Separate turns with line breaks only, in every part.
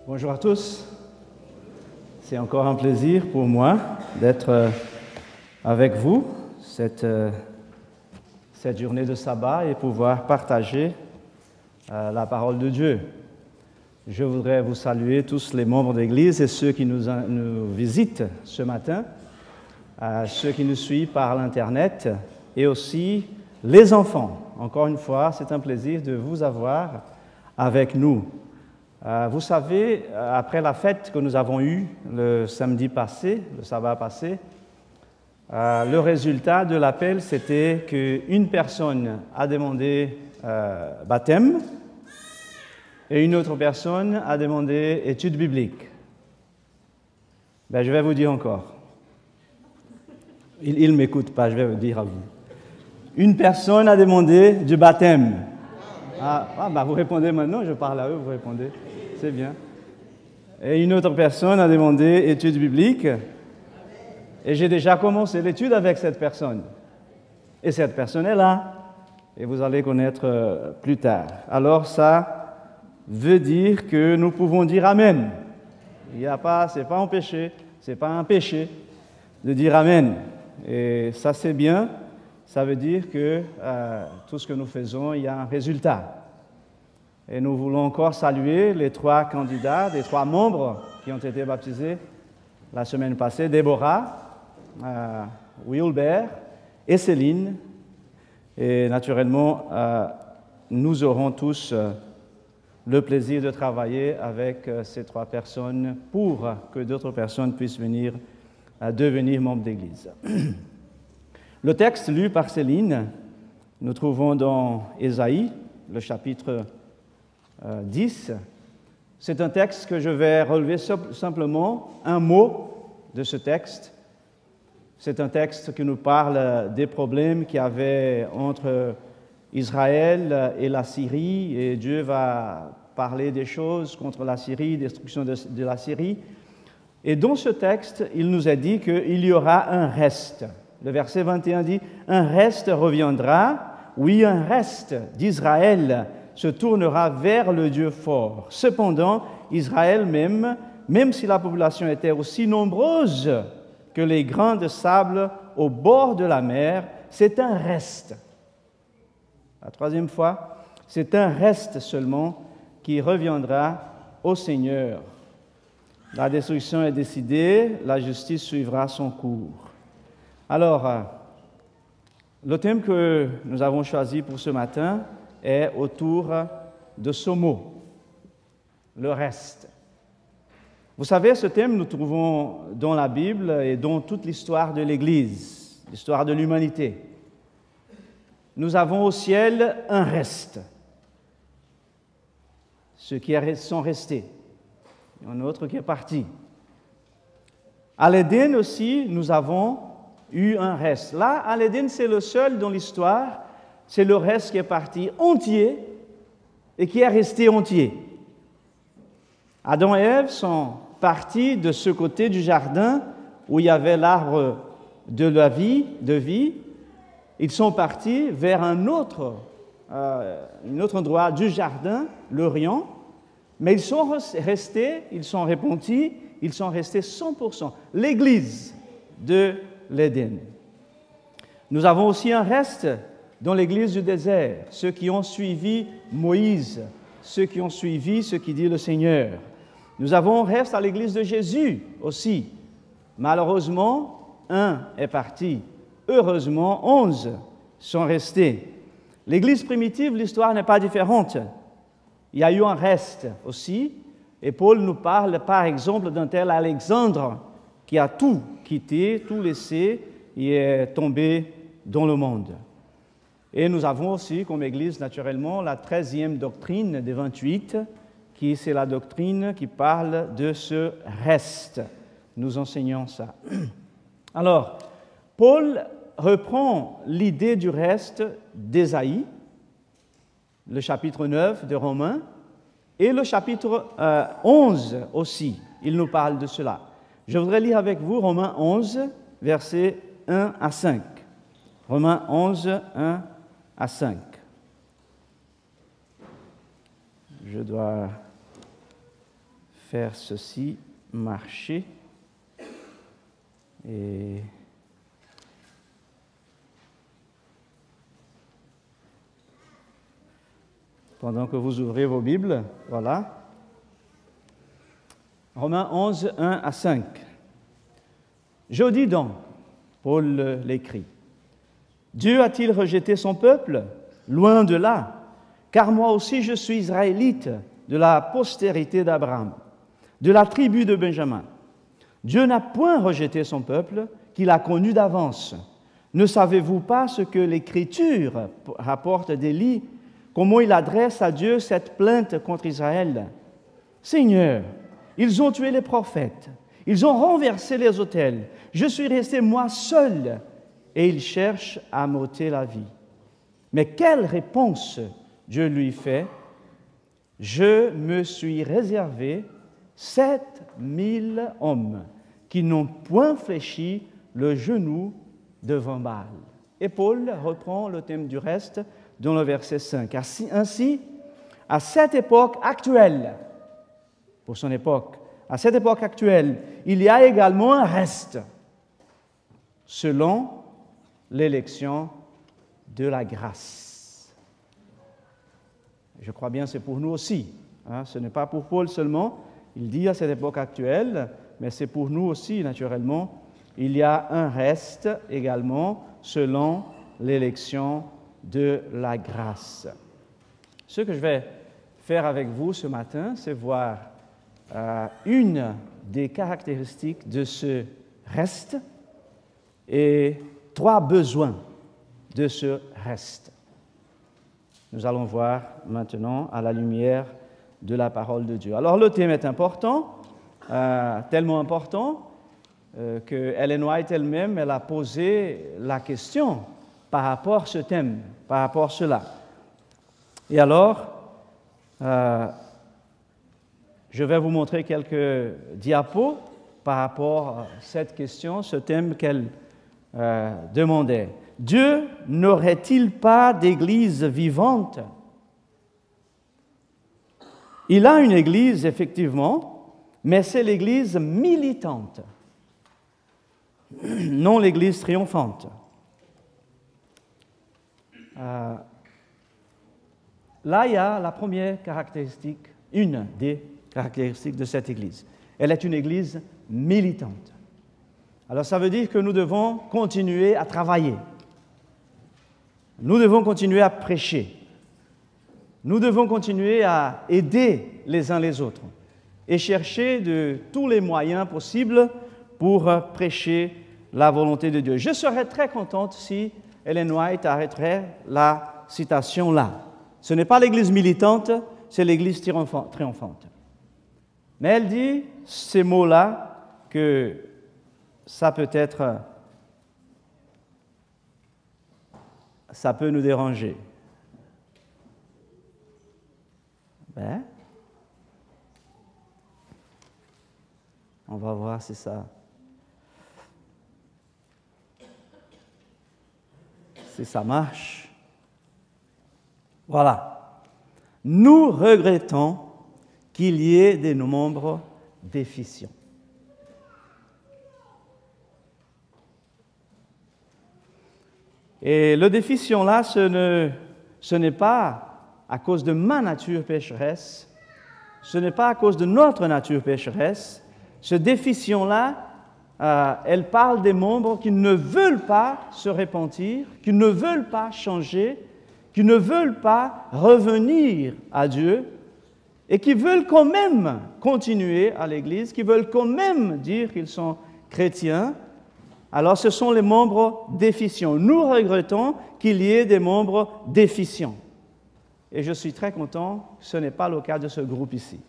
Bonjour à tous. C'est encore un plaisir pour moi d'être avec vous cette journée de sabbat et pouvoir partager la parole de Dieu. Je voudrais vous saluer tous les membres de l'Église et ceux qui nous visitent ce matin, ceux qui nous suivent par l'Internet et aussi les enfants. Encore une fois, c'est un plaisir de vous avoir avec nous. Vous savez, après la fête que nous avons eue le samedi passé, le sabbat passé, le résultat de l'appel, c'était qu'une personne a demandé baptême et une autre personne a demandé études bibliques. Je vais vous dire encore. Il ne m'écoute pas, je vais vous dire à vous. Une personne a demandé du baptême. Vous répondez maintenant, je parle à eux, vous répondez. C'est bien. Et une autre personne a demandé études bibliques. Et j'ai déjà commencé l'étude avec cette personne. Et cette personne est là. Et vous allez connaître plus tard. Alors ça veut dire que nous pouvons dire Amen. C'est pas un péché de dire Amen. Et ça c'est bien. Ça veut dire que tout ce que nous faisons, il y a un résultat. Et nous voulons encore saluer les 3 candidats, les 3 membres qui ont été baptisés la semaine passée, Déborah, Wilbert et Céline. Et naturellement, nous aurons tous le plaisir de travailler avec ces 3 personnes pour que d'autres personnes puissent venir devenir membres d'Église. Le texte lu par Céline, nous trouvons dans Ésaïe, le chapitre 10. C'est un texte que je vais relever simplement un mot de ce texte. C'est un texte qui nous parle des problèmes qu'il y avait entre Israël et la Syrie, et Dieu va parler des choses contre la Syrie, destruction de la Syrie. Et dans ce texte, il nous est dit qu'il y aura un reste. Le verset 21 dit « Un reste reviendra, oui, un reste d'Israël se tournera vers le Dieu fort. Cependant, Israël même si la population était aussi nombreuse que les grains de sable au bord de la mer, c'est un reste. » La 3e fois, c'est un reste seulement qui reviendra au Seigneur. La destruction est décidée, la justice suivra son cours. Alors, le thème que nous avons choisi pour ce matin est autour de ce mot, le reste. Vous savez, ce thème nous trouvons dans la Bible et dans toute l'histoire de l'Église, l'histoire de l'humanité. Nous avons au ciel un reste, ceux qui sont restés, il y en a un autre qui est parti. À l'Éden aussi, nous avons eu un reste. Là, à l'Éden, c'est le seul dans l'histoire, c'est le reste qui est parti entier et qui est resté entier. Adam et Ève sont partis de ce côté du jardin où il y avait l'arbre de la vie, Ils sont partis vers un autre endroit du jardin, l'Orient, mais ils sont restés, ils sont repentis, ils sont restés 100%. L'Église de l'Éden. Nous avons aussi un reste dans l'Église du désert, ceux qui ont suivi Moïse, ceux qui ont suivi ce qui dit le Seigneur. Nous avons un reste à l'Église de Jésus aussi. Malheureusement, 1 est parti. Heureusement, 11 sont restés. L'Église primitive, l'histoire n'est pas différente. Il y a eu un reste aussi, et Paul nous parle par exemple d'un tel Alexandre qui a tout quitté, tout laissé, et est tombé dans le monde. Et nous avons aussi, comme Église, naturellement, la 13e doctrine des 28, qui c'est la doctrine qui parle de ce reste. Nous enseignons ça. Alors, Paul reprend l'idée du reste d'Ésaïe, le chapitre 9 de Romains, et le chapitre 11 aussi. Il nous parle de cela. Je voudrais lire avec vous Romains 11, versets 1 à 5. Romains 11, 1 à 5. Je dois faire ceci marcher. Et pendant que vous ouvrez vos Bibles, voilà. Romains 11, 1 à 5. Je dis donc, Paul l'écrit, Dieu a-t-il rejeté son peuple? Loin de là, car moi aussi je suis israélite de la postérité d'Abraham, de la tribu de Benjamin. Dieu n'a point rejeté son peuple qu'il a connu d'avance. Ne savez-vous pas ce que l'Écriture rapporte d'Élie, comment il adresse à Dieu cette plainte contre Israël? Seigneur, ils ont tué les prophètes, ils ont renversé les autels. Je suis resté moi seul, et ils cherchent à m'ôter la vie. Mais quelle réponse Dieu lui fait? Je me suis réservé 7000 hommes qui n'ont point fléchi le genou devant Baal. Et Paul reprend le thème du reste dans le verset 5. Ainsi, à cette époque actuelle, pour son époque, à cette époque actuelle, il y a également un reste, selon l'élection de la grâce. Je crois bien que c'est pour nous aussi. Ce n'est pas pour Paul seulement, il dit à cette époque actuelle, mais c'est pour nous aussi, naturellement. Il y a un reste également selon l'élection de la grâce. Ce que je vais faire avec vous ce matin, c'est voir une des caractéristiques de ce reste et 3 besoins de ce reste. Nous allons voir maintenant à la lumière de la parole de Dieu. Alors le thème est important, tellement important que Ellen White elle-même, elle a posé la question par rapport à ce thème, par rapport à cela. Et alors, je vais vous montrer quelques diapos par rapport à cette question, ce thème qu'elle demandait. Dieu n'aurait-il pas d'église vivante? Il a une église, effectivement, mais c'est l'église militante, non l'église triomphante. Là, il y a la première caractéristique, une des caractéristiques de cette église. Elle est une église militante. Alors, ça veut dire que nous devons continuer à travailler. Nous devons continuer à prêcher. Nous devons continuer à aider les uns les autres et chercher de tous les moyens possibles pour prêcher la volonté de Dieu. Je serais très contente si Ellen White arrêterait la citation là. Ce n'est pas l'église militante, c'est l'église triomphante. Mais elle dit ces mots-là que ça peut nous déranger. On va voir si ça marche. Voilà. Nous regrettons qu'il y ait des membres déficients. Et le déficient là, ce n'est pas à cause de ma nature pécheresse, ce n'est pas à cause de notre nature pécheresse. Ce déficient-là, elle parle des membres qui ne veulent pas se repentir, qui ne veulent pas changer, qui ne veulent pas revenir à Dieu et qui veulent quand même continuer à l'Église, qui veulent quand même dire qu'ils sont chrétiens. Alors ce sont les membres déficients. Nous regrettons qu'il y ait des membres déficients. Et je suis très content que ce n'est pas le cas de ce groupe ici.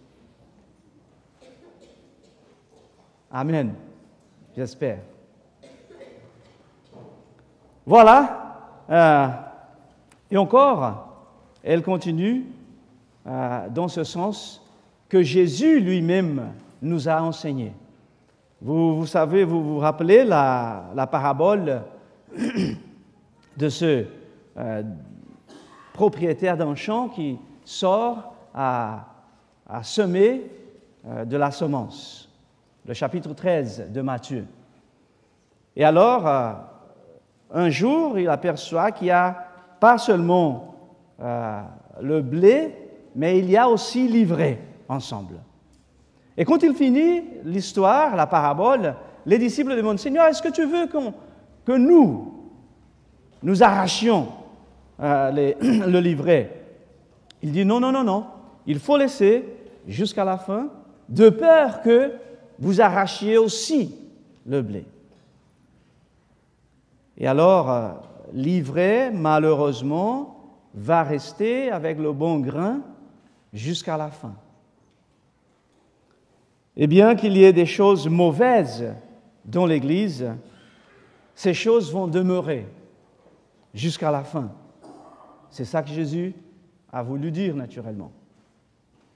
Amen. J'espère. Voilà. Et encore, elle continue dans ce sens que Jésus lui-même nous a enseigné. Vous savez, vous vous rappelez la parabole de ce propriétaire d'un champ qui sort à semer de la semence, le chapitre 13 de Matthieu. Et alors, un jour, il aperçoit qu'il n'y a pas seulement le blé, mais il y a aussi l'ivraie ensemble. Et quand il finit l'histoire, la parabole, les disciples demandent, « Seigneur, est-ce que tu veux que nous arrachions le livret ?» Il dit, « Non, il faut laisser jusqu'à la fin, de peur que vous arrachiez aussi le blé. » Et alors, l'ivraie, malheureusement, va rester avec le bon grain jusqu'à la fin. Et bien qu'il y ait des choses mauvaises dans l'Église, ces choses vont demeurer jusqu'à la fin. C'est ça que Jésus a voulu dire naturellement.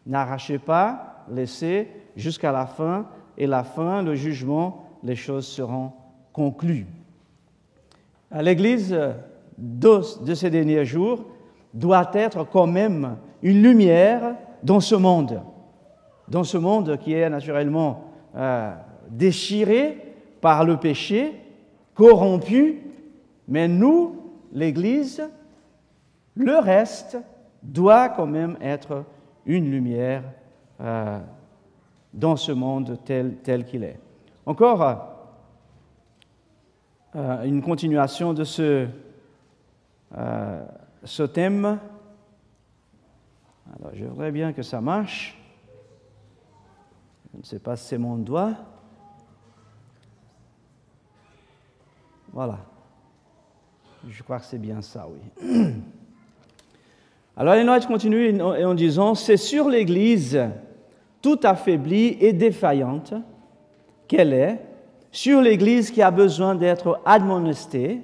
N'arrachez pas, laissez jusqu'à la fin, et la fin, le jugement, les choses seront conclues. L'Église de ces derniers jours doit être quand même une lumière dans ce monde qui est naturellement déchiré par le péché, corrompu, mais nous, l'Église, le reste doit quand même être une lumière dans ce monde tel qu'il est. Encore une continuation de ce thème. Alors, je voudrais bien que ça marche. Je ne sais pas si c'est mon doigt. Voilà. Je crois que c'est bien ça, oui. Alors, Ellen White continue en disant, « C'est sur l'Église tout affaiblie et défaillante qu'elle est, sur l'Église qui a besoin d'être admonestée,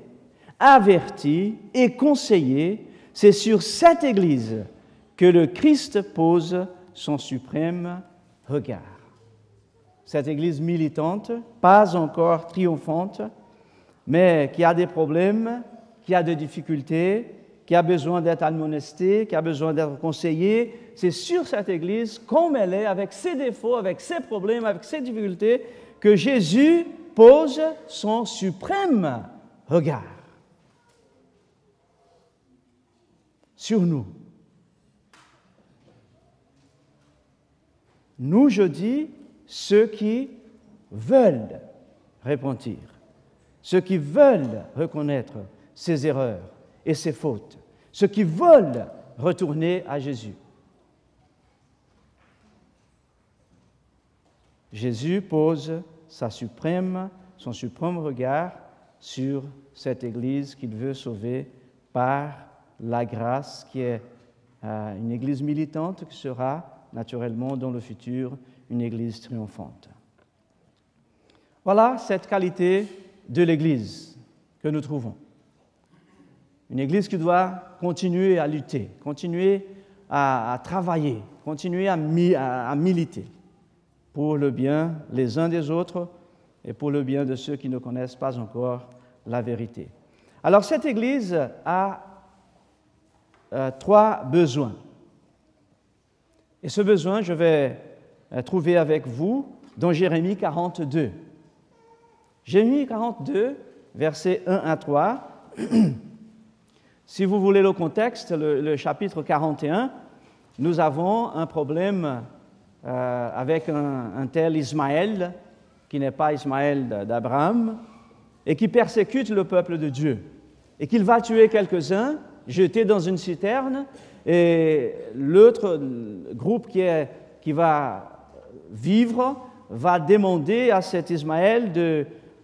avertie et conseillée, c'est sur cette Église que le Christ pose son suprême regard. » Cette Église militante, pas encore triomphante, mais qui a des problèmes, qui a des difficultés, qui a besoin d'être admonestée, qui a besoin d'être conseillée, c'est sur cette Église, comme elle est, avec ses défauts, avec ses problèmes, avec ses difficultés, que Jésus pose son suprême regard sur nous. Nous, je dis, ceux qui veulent repentir, ceux qui veulent reconnaître ses erreurs et ses fautes, ceux qui veulent retourner à Jésus. Jésus pose son suprême regard sur cette Église qu'il veut sauver par la grâce, qui est une Église militante qui sera naturellement dans le futur une Église triomphante. Voilà cette qualité de l'Église que nous trouvons. Une Église qui doit continuer à lutter, continuer à travailler, continuer à militer pour le bien les uns des autres et pour le bien de ceux qui ne connaissent pas encore la vérité. Alors cette Église a trois besoins. Et ce besoin, je vais trouver avec vous dans Jérémie 42. Jérémie 42, versets 1 à 3. Si vous voulez le contexte, le chapitre 41, nous avons un problème avec un tel Ismaël, qui n'est pas Ismaël d'Abraham, et qui persécute le peuple de Dieu, et qu'il va tuer quelques-uns, jeter dans une citerne, et l'autre groupe qui va vivre va demander à cet Ismaël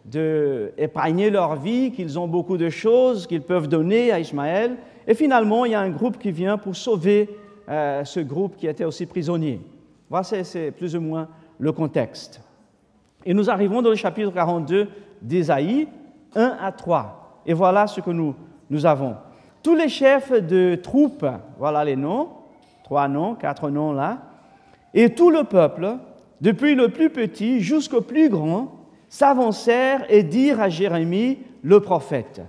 d'épargner leur vie, qu'ils ont beaucoup de choses qu'ils peuvent donner à Ismaël. Et finalement, il y a un groupe qui vient pour sauver ce groupe qui était aussi prisonnier. Voilà, c'est plus ou moins le contexte. Et nous arrivons dans le chapitre 42 d'Ésaïe, 1 à 3. Et voilà ce que nous avons. Tous les chefs de troupes, voilà les noms, 3 noms, 4 noms là, et tout le peuple, depuis le plus petit jusqu'au plus grand, s'avancèrent et dirent à Jérémie, le prophète,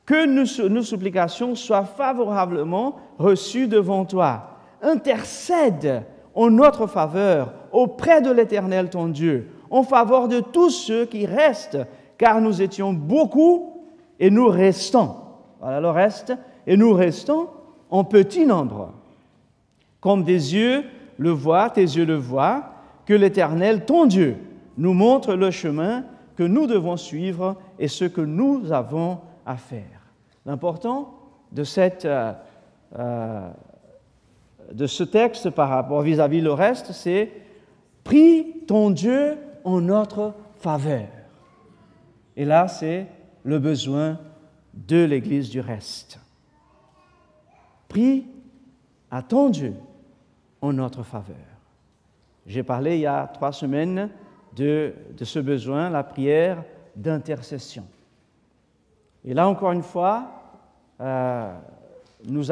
que nos supplications soient favorablement reçues devant toi. Intercède en notre faveur auprès de l'Éternel ton Dieu, en faveur de tous ceux qui restent, car nous étions beaucoup et nous restons. Voilà le reste, et nous restons en petit nombre. Comme tes yeux le voient, que l'Éternel ton Dieu nous montre le chemin que nous devons suivre et ce que nous avons à faire. L'important de ce texte par rapport vis-à-vis le reste, c'est « Prie ton Dieu en notre faveur ». Et là, c'est le besoin de l'Église du reste. Prie à ton Dieu en notre faveur. J'ai parlé il y a 3 semaines de ce besoin, la prière d'intercession. Et là, encore une fois, nous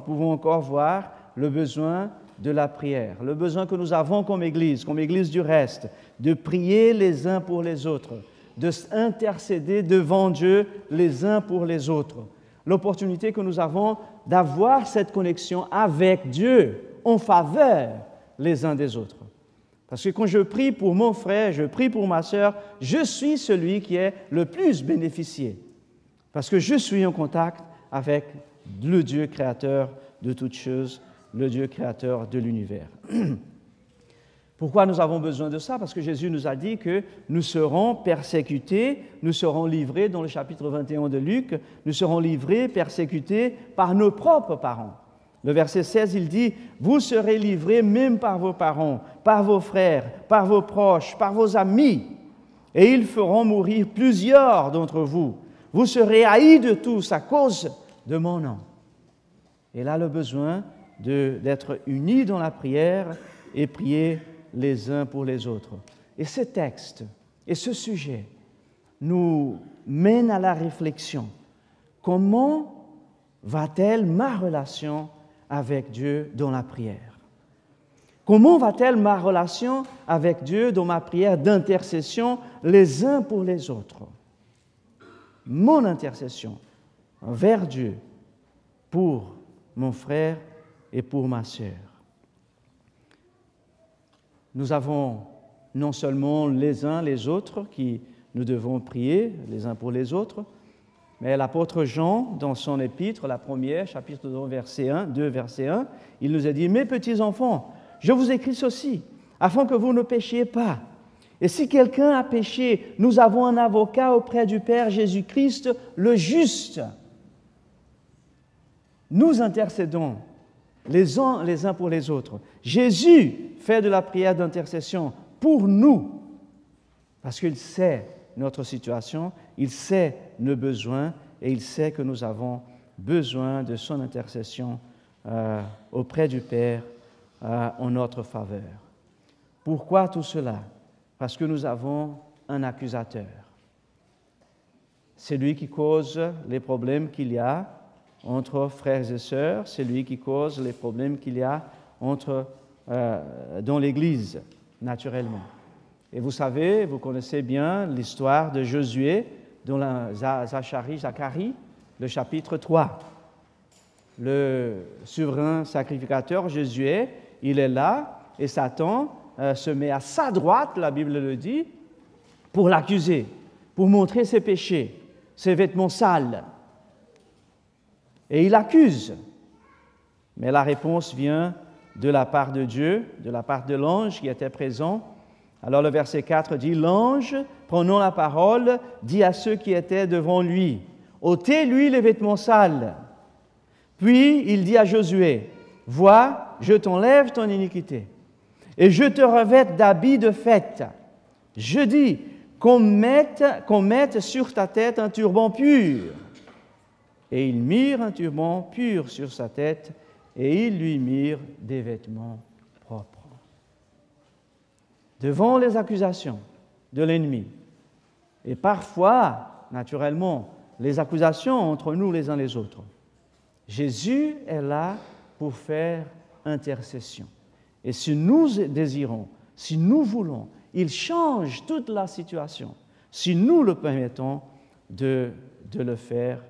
pouvons encore voir le besoin de la prière, le besoin que nous avons comme Église du reste, de prier les uns pour les autres, de s'intercéder devant Dieu les uns pour les autres. L'opportunité que nous avons d'avoir cette connexion avec Dieu en faveur les uns des autres. Parce que quand je prie pour mon frère, je prie pour ma sœur, je suis celui qui est le plus bénéficié. Parce que je suis en contact avec le Dieu créateur de toutes choses, le Dieu créateur de l'univers. Pourquoi nous avons besoin de ça? Parce que Jésus nous a dit que nous serons persécutés, nous serons livrés, dans le chapitre 21 de Luc, nous serons livrés, persécutés par nos propres parents. Le verset 16, il dit « Vous serez livrés même par vos parents, par vos frères, par vos proches, par vos amis, et ils feront mourir plusieurs d'entre vous. Vous serez haïs de tous à cause de mon nom. » Et là, le besoin d'être unis dans la prière et prier les uns pour les autres. Et ce texte et ce sujet nous mènent à la réflexion. Comment va-t-elle ma relation avec Dieu dans la prière? Comment va-t-elle ma relation avec Dieu dans ma prière d'intercession les uns pour les autres? Mon intercession vers Dieu pour mon frère et pour ma sœur. Nous avons non seulement les uns les autres qui nous devons prier les uns pour les autres, mais l'apôtre Jean, dans son épître, la première, chapitre 2, verset 1, il nous a dit « Mes petits enfants, je vous écris ceci, afin que vous ne péchiez pas. Et si quelqu'un a péché, nous avons un avocat auprès du Père Jésus-Christ, le juste. » Nous intercédons les uns pour les autres. Jésus fait de la prière d'intercession pour nous, parce qu'il sait notre situation, il sait nos besoins et il sait que nous avons besoin de son intercession auprès du Père en notre faveur. Pourquoi tout cela? Parce que nous avons un accusateur. C'est lui qui cause les problèmes qu'il y a entre frères et sœurs, c'est lui qui cause les problèmes qu'il y a dans l'Église, naturellement. Et vous savez, vous connaissez bien l'histoire de Josué dans Zacharie, le chapitre 3. Le souverain sacrificateur Josué, il est là et Satan se met à sa droite, la Bible le dit, pour l'accuser, pour montrer ses péchés, ses vêtements sales. Et il accuse. Mais la réponse vient de la part de Dieu, de la part de l'ange qui était présent. Alors le verset 4 dit « L'ange, prenant la parole, dit à ceux qui étaient devant lui, « ôtez-lui les vêtements sales. » Puis il dit à Josué, « Vois, je t'enlève ton iniquité, et je te revêt d'habits de fête. Je dis, qu'on mette sur ta tête un turban pur. » Et ils mirent un turban pur sur sa tête, et ils lui mirent des vêtements propres. Devant les accusations de l'ennemi, et parfois, naturellement, les accusations entre nous les uns les autres, Jésus est là pour faire intercession. Et si nous désirons, si nous voulons, il change toute la situation, si nous le permettons de le faire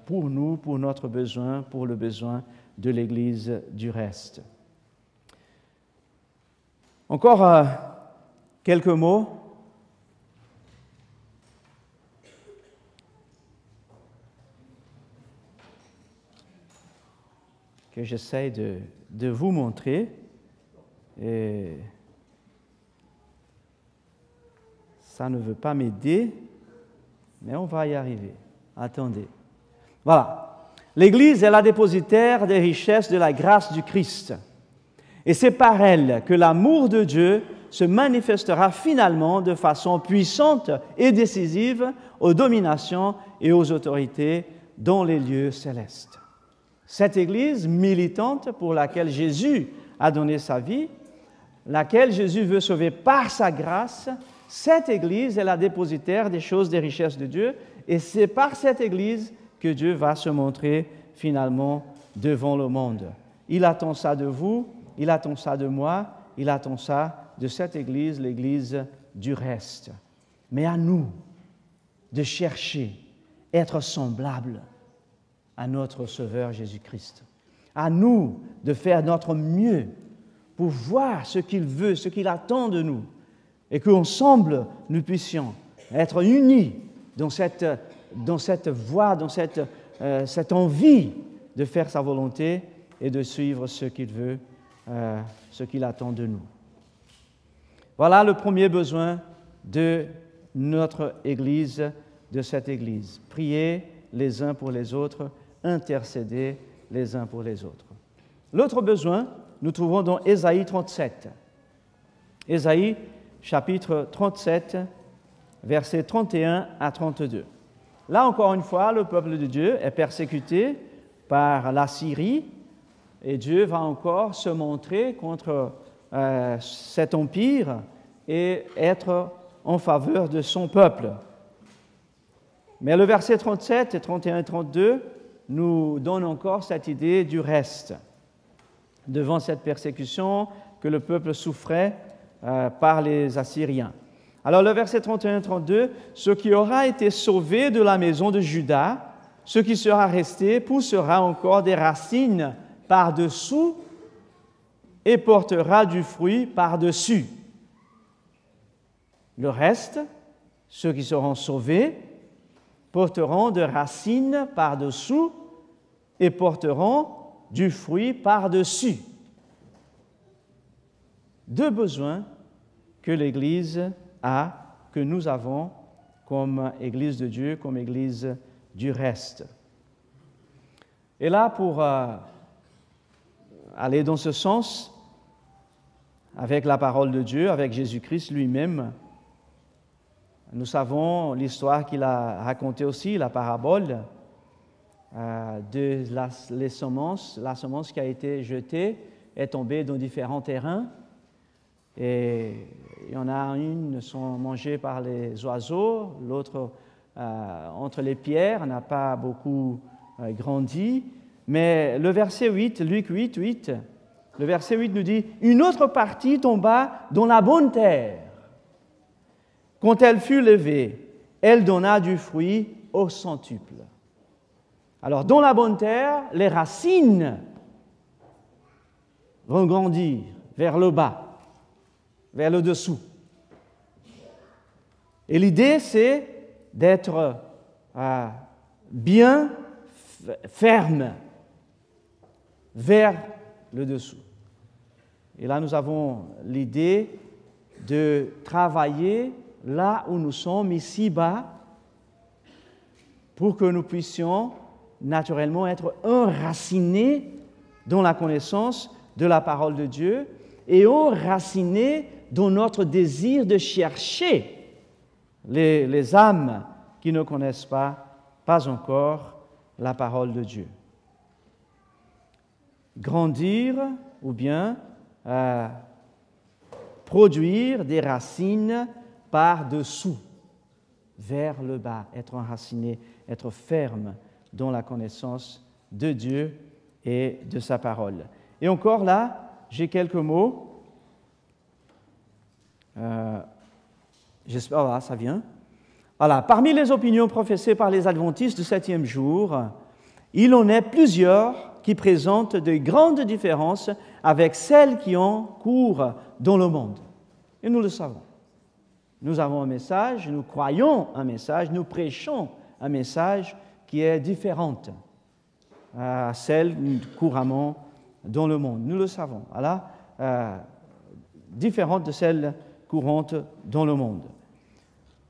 pour nous, pour notre besoin, pour le besoin de l'Église du reste. Encore quelques mots. Que j'essaie de vous montrer. Et ça ne veut pas m'aider, mais on va y arriver. Attendez. Voilà. L'Église est la dépositaire des richesses de la grâce du Christ. Et c'est par elle que l'amour de Dieu se manifestera finalement de façon puissante et décisive aux dominations et aux autorités dans les lieux célestes. Cette Église militante pour laquelle Jésus a donné sa vie, laquelle Jésus veut sauver par sa grâce, cette Église est la dépositaire des choses, des richesses de Dieu, et c'est par cette Église que Dieu va se montrer finalement devant le monde. Il attend ça de vous, il attend ça de moi, il attend ça de cette Église, l'Église du reste. Mais à nous de chercher, être semblables à notre Sauveur Jésus-Christ. À nous de faire notre mieux pour voir ce qu'il veut, ce qu'il attend de nous, et qu'ensemble nous puissions être unis dans cette voie, dans cette envie de faire sa volonté et de suivre ce qu'il veut, ce qu'il attend de nous. Voilà le premier besoin de notre Église, de cette Église. Prier les uns pour les autres, intercéder les uns pour les autres. L'autre besoin, nous trouvons dans Ésaïe 37. Ésaïe, chapitre 37, versets 31 à 32. Là, encore une fois, le peuple de Dieu est persécuté par la Syrie et Dieu va encore se montrer contre cet empire et être en faveur de son peuple. Mais le verset 37 et 31 et 32 nous donne encore cette idée du reste devant cette persécution que le peuple souffrait par les Assyriens. Alors le verset 31 et 32, « Ce qui aura été sauvé de la maison de Juda, ce qui sera resté poussera encore des racines par-dessous et portera du fruit par-dessus. Le reste, ceux qui seront sauvés, porteront des racines par-dessous et porteront du fruit par-dessus. » Deux besoins que l'Église a, que nous avons comme Église de Dieu, comme Église du reste. Et là, pour aller dans ce sens, avec la parole de Dieu, avec Jésus-Christ lui-même, nous savons l'histoire qu'il a racontée aussi, la parabole de la semence qui a été jetée est tombée dans différents terrains. Et il y en a une sont mangées par les oiseaux, l'autre entre les pierres n'a pas beaucoup grandi. Mais le verset 8, Luc 8, le verset 8 nous dit « Une autre partie tomba dans la bonne terre. Quand elle fut levée, elle donna du fruit au centuple. » Alors, dans la bonne terre, les racines vont grandir vers le bas, vers le dessous. Et l'idée, c'est d'être bien ferme vers le dessous. Et là, nous avons l'idée de travailler là où nous sommes, ici-bas, pour que nous puissions naturellement être enracinés dans la connaissance de la parole de Dieu et enracinés dans notre désir de chercher les âmes qui ne connaissent pas encore la parole de Dieu. Grandir ou bien produire des racines par-dessous, vers le bas, être enraciné, être ferme dans la connaissance de Dieu et de sa parole. Et encore là, j'ai quelques mots. J'espère, voilà, ça vient. Voilà, parmi les opinions professées par les adventistes du 7e jour, il en est plusieurs qui présentent de grandes différences avec celles qui ont cours dans le monde. Et nous le savons. Nous avons un message, nous croyons un message, nous prêchons un message qui est différent à celle couramment dans le monde. Nous le savons. Alors, différente de celle courante dans le monde.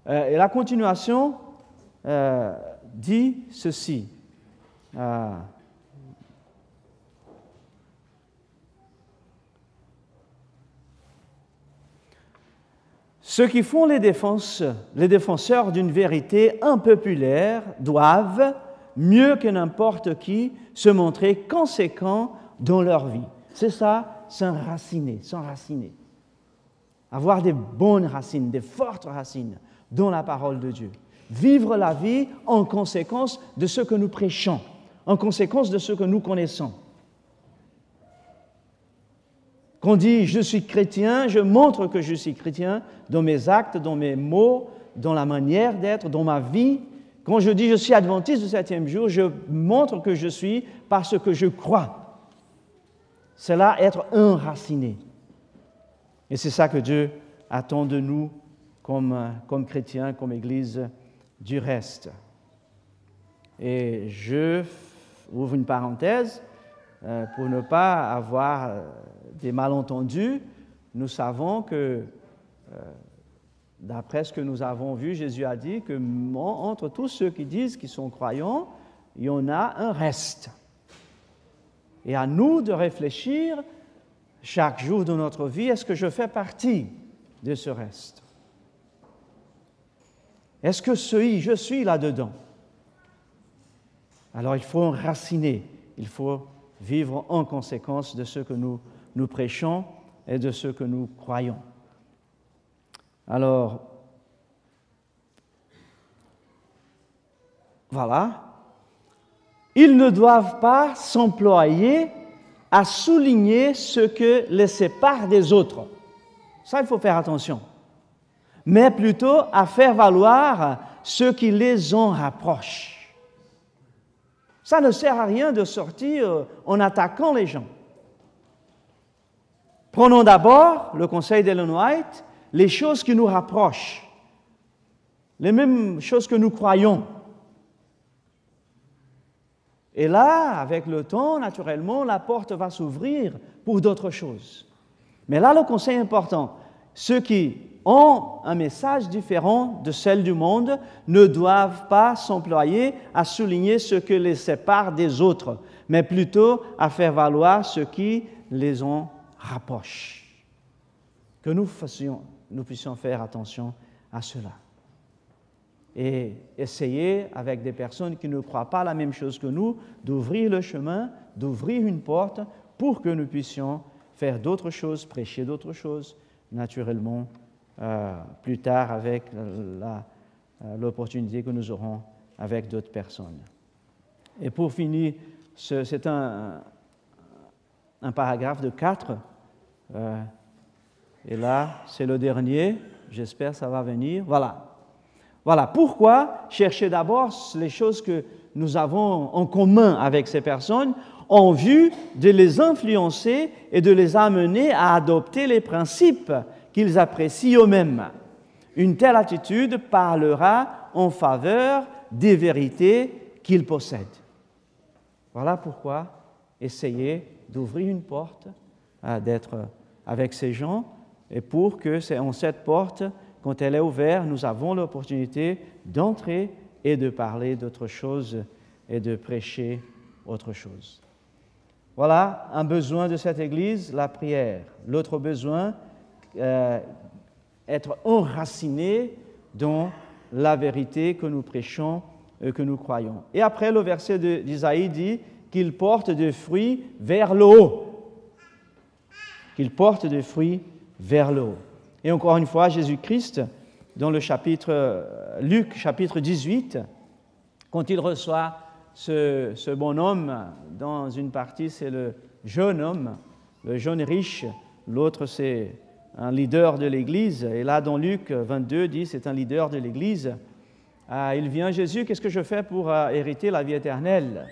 Et la continuation dit ceci. Ceux qui font les défenseurs d'une vérité impopulaire doivent, mieux que n'importe qui, se montrer conséquents dans leur vie. C'est ça, s'enraciner. Avoir des bonnes racines, des fortes racines dans la parole de Dieu. Vivre la vie en conséquence de ce que nous prêchons, en conséquence de ce que nous connaissons. Qu'on dit « je suis chrétien », je montre que je suis chrétien dans mes actes, dans mes mots, dans la manière d'être, dans ma vie. Quand je dis « je suis adventiste du 7e jour », je montre que je suis parce que je crois. C'est là être enraciné. Et c'est ça que Dieu attend de nous comme chrétiens, comme Église du reste. Et je ouvre une parenthèse pour ne pas avoir des malentendus. Nous savons que, d'après ce que nous avons vu, Jésus a dit que entre tous ceux qui disent qu'ils sont croyants, il y en a un reste. Et à nous de réfléchir chaque jour de notre vie, est-ce que je fais partie de ce reste? Est-ce que je suis là-dedans? Alors il faut enraciner, il faut vivre en conséquence de ce que nous prêchons et de ce que nous croyons. Alors, voilà. Ils ne doivent pas s'employer à souligner ce que les sépare des autres. Ça, il faut faire attention. Mais plutôt à faire valoir ce qui les en rapproche. Ça ne sert à rien de sortir en attaquant les gens. Prenons d'abord le conseil d'Ellen White, les choses qui nous rapprochent, les mêmes choses que nous croyons. Et là, avec le temps, naturellement, la porte va s'ouvrir pour d'autres choses. Mais là, le conseil important, ceux qui ont un message différent de celle du monde ne doivent pas s'employer à souligner ce que les sépare des autres, mais plutôt à faire valoir ce qui les en rapproche. Que nous puissions faire attention à cela. Et essayer, avec des personnes qui ne croient pas la même chose que nous, d'ouvrir le chemin, d'ouvrir une porte pour que nous puissions faire d'autres choses, prêcher d'autres choses, naturellement, plus tard avec l'opportunité que nous aurons avec d'autres personnes. Et pour finir, c'est un paragraphe de 4, et là, c'est le dernier, j'espère que ça va venir, Voilà pourquoi chercher d'abord les choses que nous avons en commun avec ces personnes en vue de les influencer et de les amener à adopter les principes qu'ils apprécient eux-mêmes. Une telle attitude parlera en faveur des vérités qu'ils possèdent. Voilà pourquoi essayer d'ouvrir une porte, d'être avec ces gens, et pour que c'est en cette porte, quand elle est ouverte, nous avons l'opportunité d'entrer et de parler d'autre chose et de prêcher autre chose. Voilà un besoin de cette Église, la prière. L'autre besoin, être enraciné dans la vérité que nous prêchons et que nous croyons. Et après, le verset d'Isaïe dit qu'il porte des fruits vers le haut. Qu'il porte des fruits vers le haut. Et encore une fois, Jésus-Christ, dans le Luc, chapitre 18, quand il reçoit ce bonhomme, dans une partie, c'est le jeune homme, le jeune riche, l'autre, c'est un leader de l'Église. Et là, dans Luc 22, dit, c'est un leader de l'Église. Il vient, Jésus, qu'est-ce que je fais pour hériter la vie éternelle?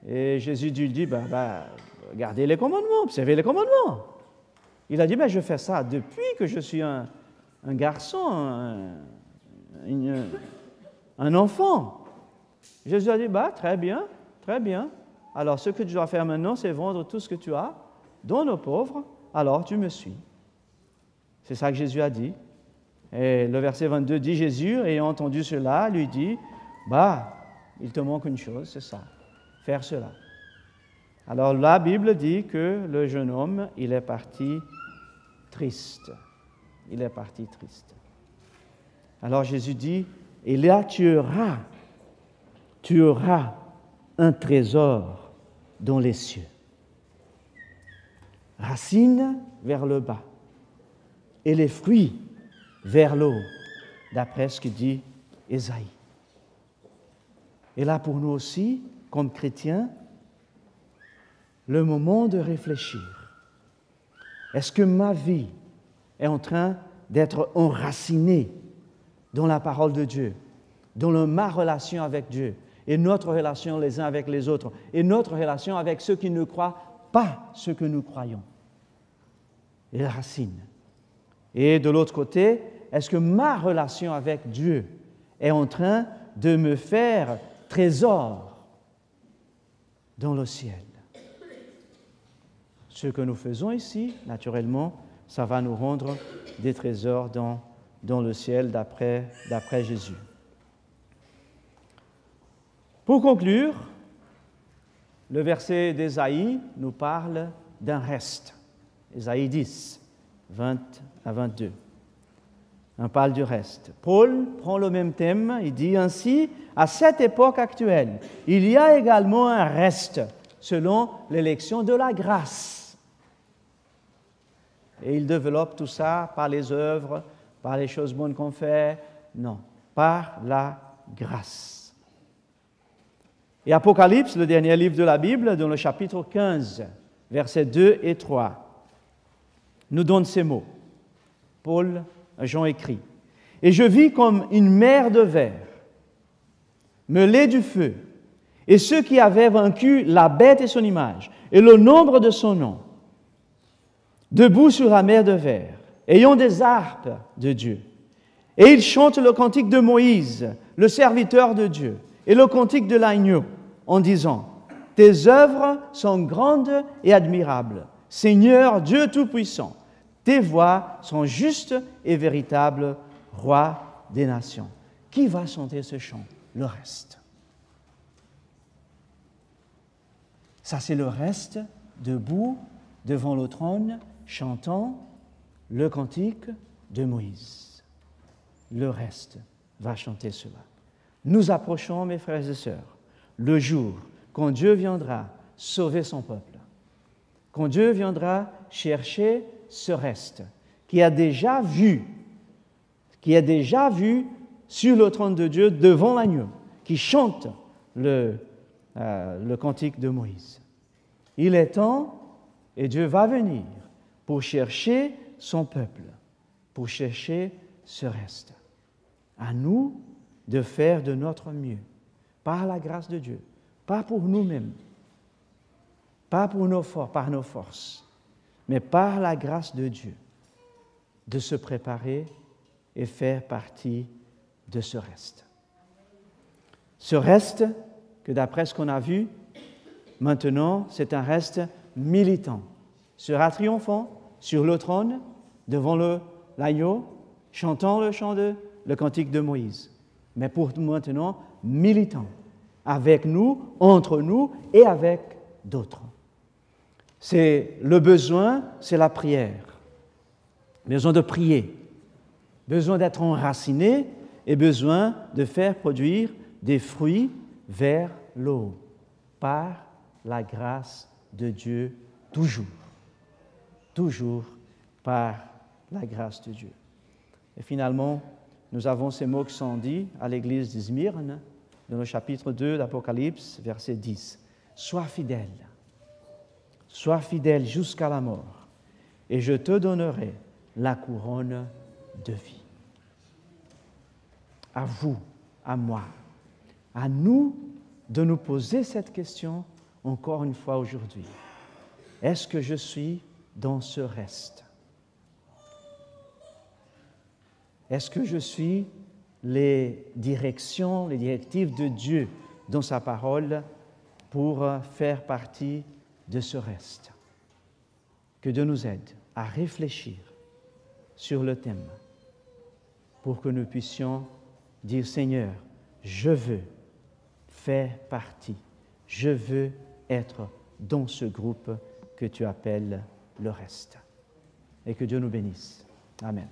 Et Jésus lui dit, gardez les commandements, observez les commandements. Il a dit, je fais ça depuis que je suis un garçon, un enfant. Jésus a dit, très bien, très bien. Alors, ce que tu dois faire maintenant, c'est vendre tout ce que tu as, donne aux pauvres, alors tu me suis. C'est ça que Jésus a dit. Et le verset 22 dit, Jésus, ayant entendu cela, lui dit, il te manque une chose, c'est ça, faire cela. Alors, la Bible dit que le jeune homme, il est parti triste. Il est parti triste. Alors, Jésus dit, et là, tu auras un trésor dans les cieux. Racines vers le bas et les fruits vers le haut, d'après ce que dit Ésaïe. Et là, pour nous aussi, comme chrétiens, le moment de réfléchir. Est-ce que ma vie est en train d'être enracinée dans la parole de Dieu, dans ma relation avec Dieu, et notre relation les uns avec les autres, et notre relation avec ceux qui ne croient pas ce que nous croyons? Les racines. Et de l'autre côté, est-ce que ma relation avec Dieu est en train de me faire trésor dans le ciel? Ce que nous faisons ici, naturellement, ça va nous rendre des trésors dans le ciel d'après Jésus. Pour conclure, le verset d'Ésaïe nous parle d'un reste. Ésaïe 10, 20 à 22. On parle du reste. Paul prend le même thème, il dit ainsi, à cette époque actuelle, il y a également un reste selon l'élection de la grâce. Et il développe tout ça par les œuvres, par les choses bonnes qu'on fait. Non, par la grâce. Et Apocalypse, le dernier livre de la Bible, dans le chapitre 15, versets 2 et 3, nous donne ces mots. Jean écrit, « Et je vis comme une mer de verre, mêlée du feu, et ceux qui avaient vaincu la bête et son image, et le nombre de son nom, debout sur la mer de verre, ayant des harpes de Dieu. Et ils chantent le cantique de Moïse, le serviteur de Dieu, et le cantique de l'agneau, en disant, « Tes œuvres sont grandes et admirables, Seigneur Dieu Tout-Puissant. Tes voies sont justes et véritables, Roi des nations. » Qui va chanter ce chant? Le reste. Ça, c'est le reste, debout, devant le trône, chantant le cantique de Moïse. Le reste va chanter cela. Nous approchons, mes frères et sœurs, le jour quand Dieu viendra sauver son peuple, quand Dieu viendra chercher ce reste qui a déjà vu sur le trône de Dieu devant l'agneau, qui chante le cantique de Moïse. Il est temps et Dieu va venir pour chercher son peuple, pour chercher ce reste. À nous de faire de notre mieux, par la grâce de Dieu, pas pour nous-mêmes, pas par nos forces, mais par la grâce de Dieu, de se préparer et faire partie de ce reste. Ce reste que, d'après ce qu'on a vu, maintenant, c'est un reste militant. Sera triomphant sur le trône, devant l'agneau, chantant le cantique de Moïse. Mais pour maintenant, militant, avec nous, entre nous et avec d'autres. C'est le besoin, c'est la prière. Besoin de prier, besoin d'être enraciné et besoin de faire produire des fruits vers l'eau, par la grâce de Dieu, toujours par la grâce de Dieu. Et finalement, nous avons ces mots qui sont dits à l'église de Smyrne, dans le chapitre 2 d'Apocalypse, verset 10. Sois fidèle jusqu'à la mort, et je te donnerai la couronne de vie. À vous, à moi, à nous de nous poser cette question encore une fois aujourd'hui. Est-ce que je suis dans ce reste? Est-ce que je suis les directions, les directives de Dieu dans sa parole pour faire partie de ce reste? Que Dieu nous aide à réfléchir sur le thème pour que nous puissions dire, Seigneur, je veux faire partie, je veux être dans ce groupe que tu appelles le reste. Et que Dieu nous bénisse. Amen.